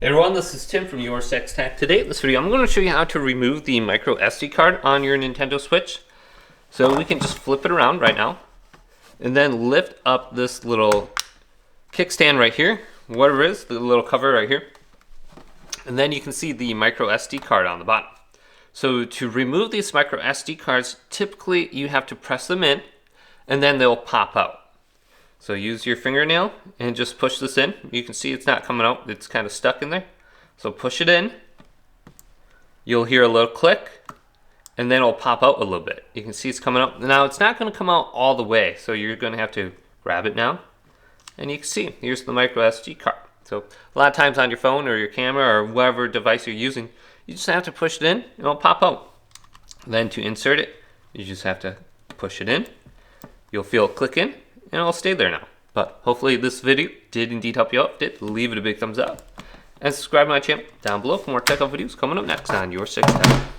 Hey everyone, this is Tim from YourSixTech. Today in this video I'm going to show you how to remove the micro SD card on your Nintendo Switch. So we can just flip it around right now and then lift up this little kickstand right here, whatever it is, the little cover right here. And then you can see the micro SD card on the bottom. So to remove these micro SD cards, typically you have to press them in and then they'll pop out. So use your fingernail and just push this in. You can see it's not coming out, it's kind of stuck in there. So push it in. You'll hear a little click and then it'll pop out a little bit. You can see it's coming out. Now it's not going to come out all the way, so you're going to have to grab it now. And you can see, here's the micro SD card. So a lot of times on your phone or your camera or whatever device you're using, you just have to push it in and it'll pop out. Then to insert it, you just have to push it in. You'll feel it click in. And it'll stay there now. But hopefully this video did indeed help you out. If it did, leave it a big thumbs up. And subscribe to my channel down below for more tech videos coming up next on YourSixTech.